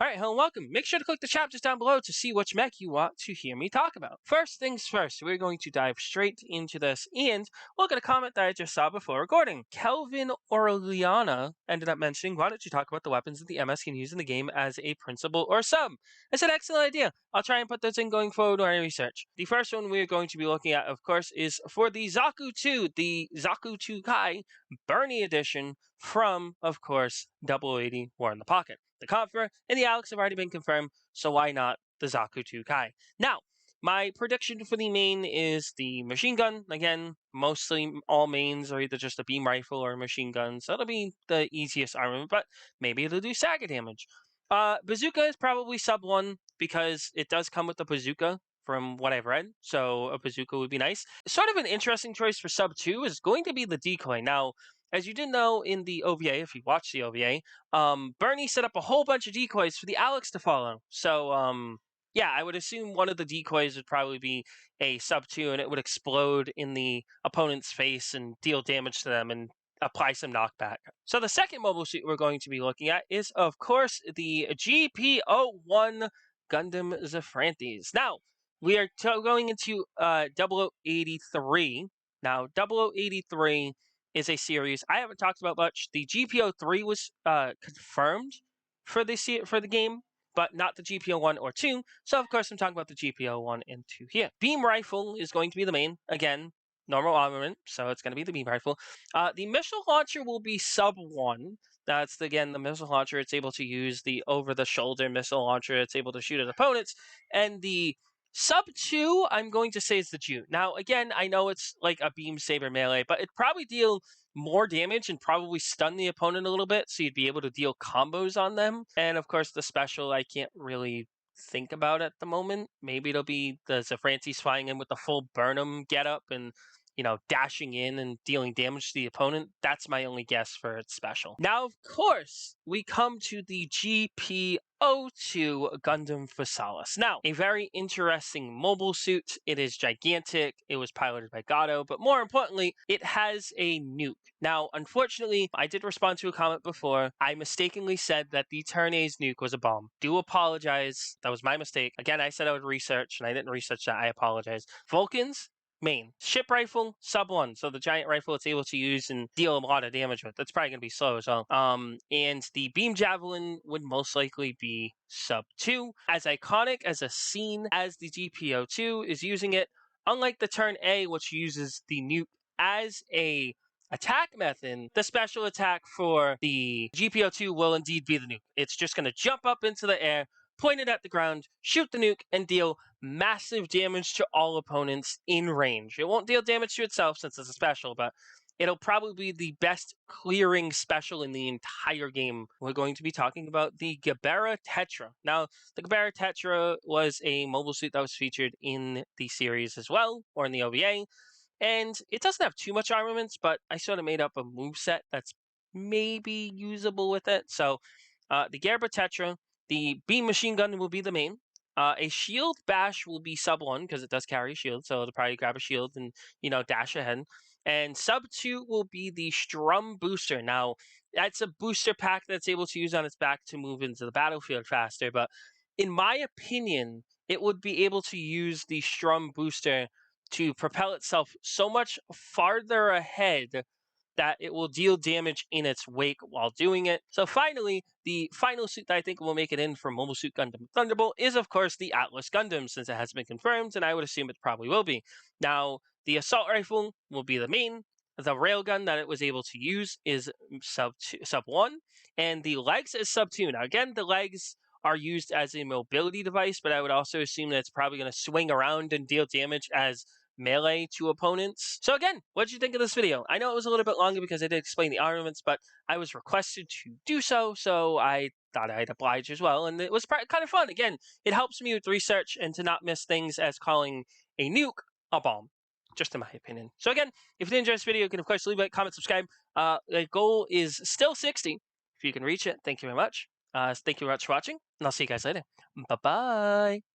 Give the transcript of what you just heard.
Alright, hello and welcome. Make sure to click the chapters down below to see which mech you want to hear me talk about. First things first, we're going to dive straight into this and look at a comment that I just saw before recording. Kelvin Orleana ended up mentioning, why don't you talk about the weapons that the MS can use in the game as a principal or sub? I said, excellent idea. I'll try and put those in going forward or any research. The first one we're going to be looking at, of course, is for the Zaku 2, the Zaku 2 Kai Bernie edition from, of course, 0080 War in the Pocket. The Confer and the Alex have already been confirmed, so why not the Zaku 2 Kai? Now, my prediction for the main is the machine gun. Again, mostly all mains are either just a beam rifle or a machine gun, so it'll be the easiest armament, but maybe it'll do stagger damage. Bazooka is probably sub 1 because it does come with the bazooka from what I've read, so a bazooka would be nice. Sort of an interesting choice for sub 2 is going to be the decoy. Now, as you did know in the OVA, if you watched the OVA, Bernie set up a whole bunch of decoys for the Alex to follow. So, yeah, I would assume one of the decoys would probably be a sub 2, and it would explode in the opponent's face and deal damage to them and apply some knockback. So the second mobile suit we're going to be looking at is, of course, the GP01 Gundam Zafrantes. Now, we are going into 0083. Now, 0083 is a series I haven't talked about much. The GPO3 was confirmed for the game, but not the GPO1 or 2. So, of course, I'm talking about the GPO1 and 2 here. Beam rifle is going to be the main. Again, normal armament, so it's going to be the beam rifle. The missile launcher will be sub 1. That's, again, the missile launcher. It's able to use the over-the-shoulder missile launcher. It's able to shoot at opponents. And the sub 2, I'm going to say is the Jute. Now, again, I know it's like a beam saber melee, but it'd probably deal more damage and probably stun the opponent a little bit, so you'd be able to deal combos on them. And, of course, the special I can't really think about at the moment. Maybe it'll be the Zafrantes flying in with the full Burnham getup and, you know, dashing in and dealing damage to the opponent. That's my only guess for its special. Now, of course, we come to the GP02 Gundam Phasalis. Now, a very interesting mobile suit. It is gigantic. It was piloted by Gato, but more importantly, it has a nuke. Now, unfortunately, I did respond to a comment before. I mistakenly said that the Turn A's nuke was a bomb. Do apologize. That was my mistake. Again, I said I would research, and I didn't research that. I apologize. Vulcans, main. Ship rifle, sub 1. So the giant rifle it's able to use and deal a lot of damage with. That's probably going to be slow as well. And the beam javelin would most likely be sub 2. As iconic as a scene as the GPO2 is using it, unlike the Turn A, which uses the nuke as a attack method, the special attack for the GPO2 will indeed be the nuke. It's just going to jump up into the air, point it at the ground, shoot the nuke, and deal massive damage to all opponents in range. It won't deal damage to itself since it's a special, but it'll probably be the best clearing special in the entire game. We're going to be talking about the Gebera Tetra. Now, the Gebera Tetra was a mobile suit that was featured in the series as well, or in the OVA, and it doesn't have too much armaments, but I sort of made up a moveset that's maybe usable with it. So, the Gebera Tetra, the beam machine gun will be the main. A shield bash will be sub 1 because it does carry a shield, so it'll probably grab a shield and, you know, dash ahead. And sub 2 will be the Strum booster. Now, that's a booster pack that's able to use on its back to move into the battlefield faster, but in my opinion, it would be able to use the Strum booster to propel itself so much farther ahead that it will deal damage in its wake while doing it. So finally, the final suit that I think will make it in for Mobile Suit Gundam Thunderbolt is, of course, the Atlas Gundam, since it has been confirmed, and I would assume it probably will be. Now, the assault rifle will be the main. The railgun that it was able to use is sub 1, and the legs is sub 2. Now, again, the legs are used as a mobility device, but I would also assume that it's probably going to swing around and deal damage as melee to opponents. So again, what did you think of this video? I know it was a little bit longer because I did explain the armaments, but I was requested to do so, so I thought I'd oblige as well, and it was kind of fun. Again, it helps me with research and to not miss things as calling a nuke a bomb, just in my opinion. So again, if you did enjoy this video, you can of course leave a like, comment, subscribe. The goal is still 60. If you can reach it, thank you very much. Thank you very much for watching, and I'll see you guys later. Bye-bye.